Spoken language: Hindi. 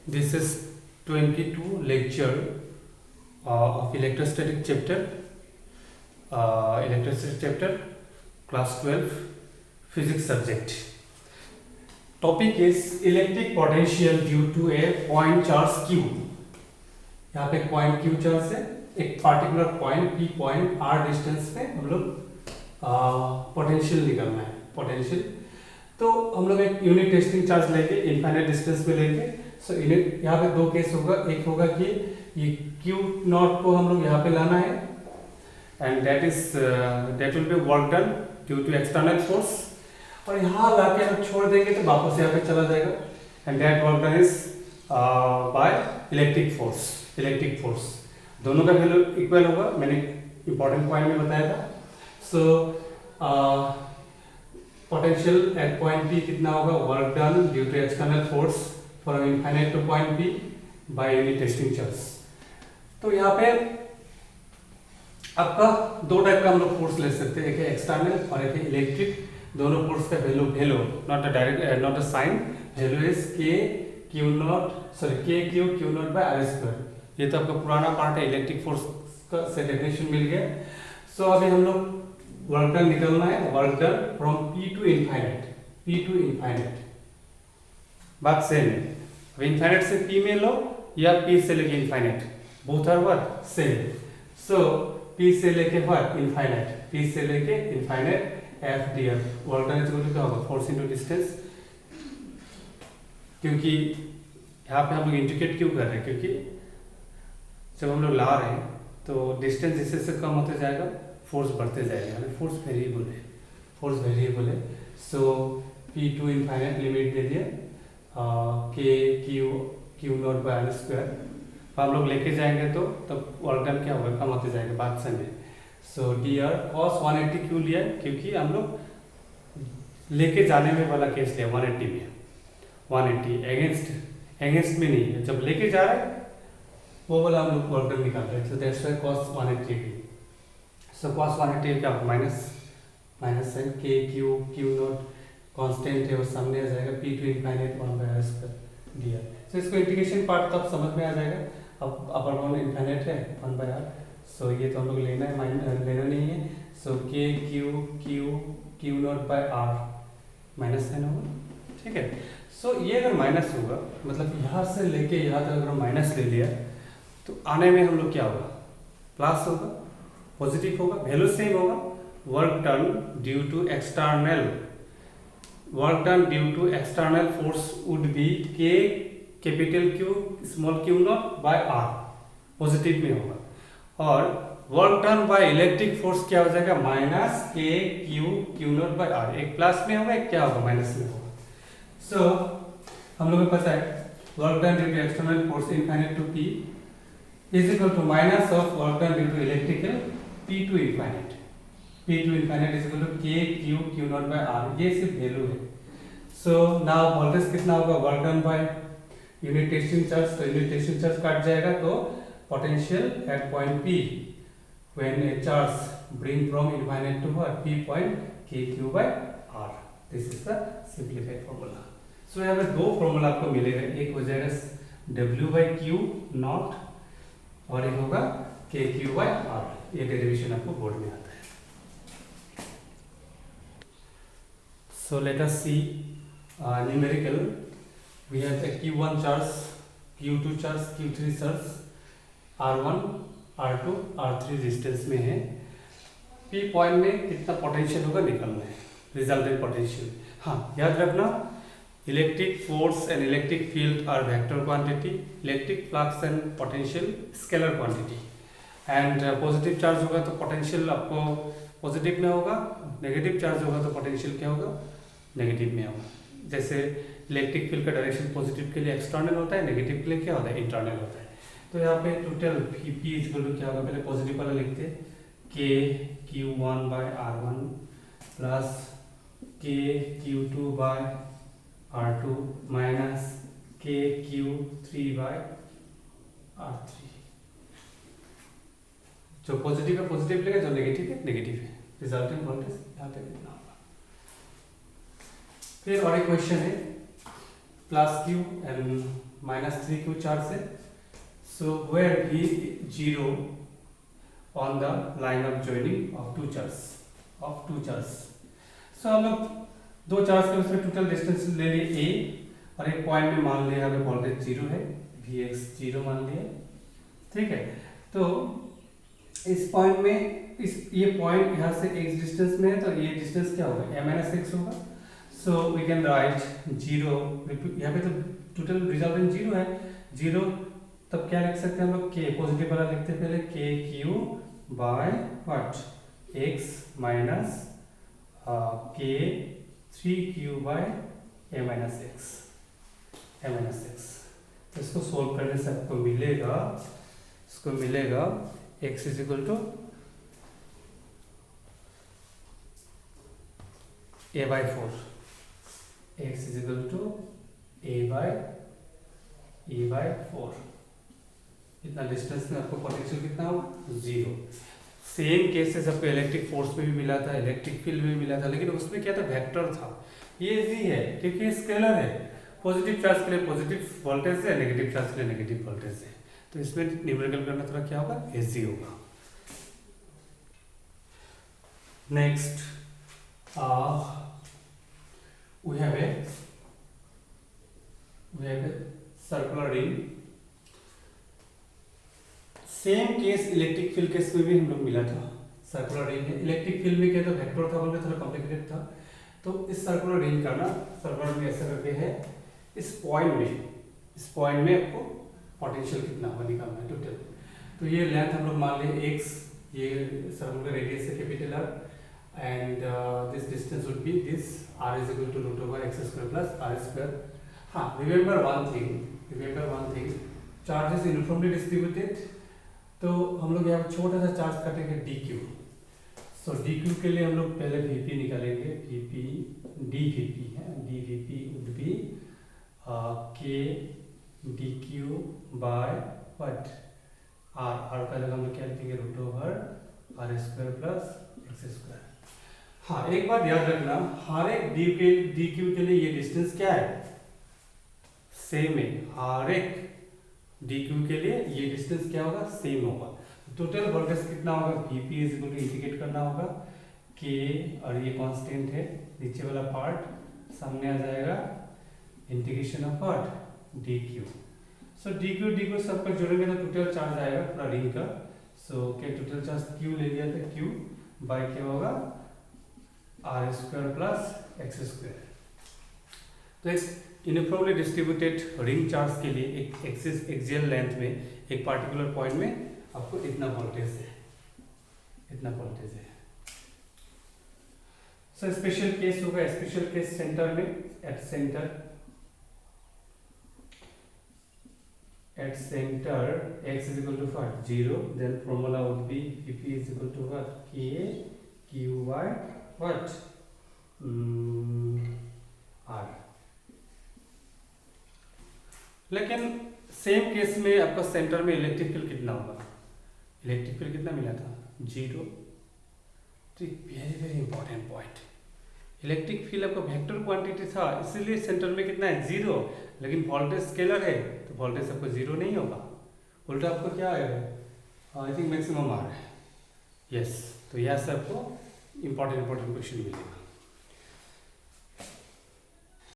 This is 22 lecture of electrostatic chapter, class 12, physics subject. Topic is electric potential due to a point charge Q. यहाँ पे पॉइंट Q चार्ज है, एक particular point P point R distance पे हम लोग पोटेंशियल निकालना है. पोटेंशियल तो हम लोग एक यूनिट टेस्टिंग चार्ज लेंगे, इनफाइनाइट डिस्टेंस पे लेंगे. सो यूनिट यहाँ पे दो केस होगा. एक होगा कि ये Q नॉट को हम लोग यहाँ पे लाना है and that will be work done due to external force, और यहाँ लाके हम छोड़ देंगे तो वापस यहाँ पे चला जाएगा and that work done is by electric force. दोनों का वैल्यू इक्वल होगा. मैंने इंपॉर्टेंट पॉइंट में बताया था. So potential at point P कितना होगा, work done due to external force from infinite to point P by unit testing charge. तो यहाँ पे आपका दो टाइप का हम लोग फोर्स ले सकते हैं, एक है एक्सटर्नल और एक है इलेक्ट्रिक. दोनों फोर्स का value not a direct not a sign, value is K Q naught by R square. ये तो आपका पुराना पार्ट है, इलेक्ट्रिक फोर्स का से डेफिनेशन मिल गया. सो अभी हम लोग वर्क डन निकालना है. Work done from P to infinite. बात सेम है. अब इनफाइनाइट से P में लो या P से लेके infinite, both are what same. So P से लेके व्हाट इनफाइनाइट, P से लेके infinite F dr. Work done is equal to क्या होगा, फोर्स इनटू डिस्टेंस. क्योंकि यहाँ पे हम लोग इंडिकेट क्यों कर रहे हैं, क्योंकि जब हम लोग ला रहे हैं तो डिस्टेंस जिससे कम होते जाएगा, फोर्स बढ़ते जाएगा. यानी फोर्स वेरिएबल है. So P to infinite limit दे दिया K Q naught by R square. हम लोग लेके जाएंगे तो तब वर्क डन क्या होगा, कम होते जाएगा. बात सही है. सो dr cos 180 क्यों लिया, क्योंकि हम लोग लेके जाने में वाला केस लिया 180 में. 180 अगेंस्ट में नहीं है, जब लेके जा रहे हैं वो वाला हम लोग वर्क डन निकाल रहे हैं. So that's why cos 180. So cos 180 क्या होगा, minus sign K Q naught constant है और सामने आ जाएगा P to infinite 1 by R square dr. So इसको इंटीग्रेशन पार्ट तब समझ में आ जाएगा. अब अपर बाउंड इनफाइनाइट है 1 बाय R. सो ये तो हम लोग लेना नहीं है. So K Q naught by R minus sign होगा. ठीक है. सो ये अगर माइनस होगा, मतलब यहाँ से लेके यहाँ तक अगर माइनस ले लिया तो आने में हम लोग क्या होगा, प्लस होगा, पॉजिटिव होगा, वैल्यू सेम होगा. Work done due to external force would be K capital Q small q naught by R, positive में होगा. और work done by electric force क्या हो जाएगा, minus K Q naught by R. एक प्लस में होगा, एक क्या होगा, माइनस में होगा. सो हम लोग को पता है work done due to external force infinite to P is equal to minus of work done due to electrical P to infinite is equal to K Q naught by R. ये सिर्फ वैल्यू है. सो नाउ वोल्टेज कितना होगा, work done by unit testing charge. तो यूनिट टेस्टिंग चार्ज काट जाएगा तो potential at point P when a charge bring from infinite to what P point K Q by R. This is the simplified formula. So यहाँ पे दो फार्मूला आपको मिलेगा. एक हो जाएगा W बाय Q नॉट और एक होगा K Q बाय R. ये डेरिवेशन आपको बोर्ड में आता है. So let us see numerical. We have a Q1 charge, Q2 charge, Q3 charge, R1 R2 R3 distance में है. P पॉइंट में कितना पोटेंशियल होगा निकालना है, रिजल्टेंट पोटेंशियल. हाँ, याद रखना, electric force and electric field are vector quantity, electric flux and potential scalar quantity. And positive charge होगा तो पोटेंशियल आपको पॉजिटिव में होगा, नेगेटिव चार्ज होगा तो पोटेंशियल क्या होगा, नेगेटिव में होगा. जैसे इलेक्ट्रिक फील्ड का डायरेक्शन पॉजिटिव के लिए एक्सटर्नल होता है, नेगेटिव के लिए क्या होता है, इंटरनल होता है. तो यहाँ पे टोटल P इक्वल टू क्या होगा, पहले पॉजिटिव वाला लिखते हैं, K Q1 by R1 plus K Q2 by R2 minus K Q3 by R3. जो पॉजिटिव है पॉजिटिव लेगा, जो नेगेटिव है नेगेटिव है. रिजल्टेंट वोल्टेज यहाँ पे कितना होगा. फिर और एक क्वेश्चन है, plus Q and -3q charge है, so where v 0 on the line of joining of two charge. So हम लोग दो चार्ज के उसमें टोटल डिस्टेंस ले लिए a, और एक पॉइंट में मान लिया हमें वोल्टेज 0 है, vx 0 मान लिया, ठीक है। तो इस पॉइंट में ये पॉइंट यहाँ से x डिस्टेंस में है, तो ये डिस्टेंस क्या होगा, a - x होगा। सो वी कैन राइट 0, यहाँ पे तो टोटल रिजल्टेंट 0 है, 0, तब क्या लिख सकते हैं हम लोग, k पॉजिटिव वाला लिखते हैं पहले, kq by what, x minus k 3q by a-x। तो इसको सोल्व करने से आपको मिलेगा x is equal to a/4, x is equal to a/4। इतना डिस्टेंस में आपको पोटेंशियल कितना हो, 0। सेम केसेस आपको इलेक्ट्रिक फोर्स में भी मिला था, इलेक्ट्रिक फील्ड में भी मिला था, लेकिन उसमें क्या था, वेक्टर था। ये इजी है क्योंकि ये स्केलर है, पॉजिटिव चार्ज के लिए पॉजिटिव वोल्टेज है, नेगेटिव चार्ज के लिए नेगेटिव वोल्टेज है, तो इसमें न्यूमेरिकल करना थोड़ा क्या होगा, इजी होगा। Next we have a circular ring। Same case electric field case में भी हम लोग मिला था, सर्कुलर रिंग है। इलेक्ट्रिक फील्ड में क्या था, वेक्टर था, बोलते थोड़ा कॉम्प्लिकेटेड था। तो इस सर्कुलर रिंग का ना, सर्कुलर में ऐसा करके है, इस पॉइंट में आपको पोटेंशियल कितना होगा निकालना है टोटल। तो ये लेंथ हम लोग मान लिए x, ये सर्कुलर का रेडियस है capital R, and this distance would be this, r is equal to √x² plus r²। हाँ, remember one thing, charge is uniformly distributed, तो हम लोग यहाँ छोटा सा चार्ज काटेंगे dq। सो dq के लिए हम लोग पहले vp निकालेंगे, dvp है, dvp would be k dq by what, r का जगह हम लोग क्या लिखेंगे, √r² plus x²। हाँ, एक बात याद रखना, हर एक dq के लिए ये डिस्टेंस क्या है, सेम है। हर एक dq के लिए ये डिस्टेंस क्या होगा, सेम होगा। टोटल वोल्टेज कितना होगा, vp is equal to integrate करना होगा k, और ये कांस्टेंट है, नीचे वाला पार्ट सामने आ जाएगा, integration of what, dq। So dq सबको जोड़ेंगे तो टोटल चार्ज आएगा पूरा रिंग का। सो क्या टोटल चार्ज q ले लिया था, q बाय क्या होगा, r² plus x²। तो एक यूनिफॉर्मली डिस्ट्रीब्यूटेड रिंग चार्ज के लिए एक एक्सियल लेंथ में एक पार्टिकुलर पॉइंट में आपको इतना वोल्टेज है। सो स्पेशल केस होगा, स्पेशल केस सेंटर में, at centre x is equal to what, 0, then formula would be vp is equal to what, k q by what, r। लेकिन सेम केस में आपका सेंटर में इलेक्ट्रिक फील्ड कितना होगा, इलेक्ट्रिक फील्ड कितना मिला था, 0। तो very important point, electric field आपका वेक्टर क्वांटिटी था, इसीलिए सेंटर में कितना है, 0, लेकिन वोल्टेज स्केलर है तो वोल्टेज आपको 0 नहीं होगा, उल्टा आपको क्या आएगा, आई थिंक मैक्सिमम आ रहा है। यस, तो यह से आपको इंपॉर्टेंट क्वेश्चन मिलेगा।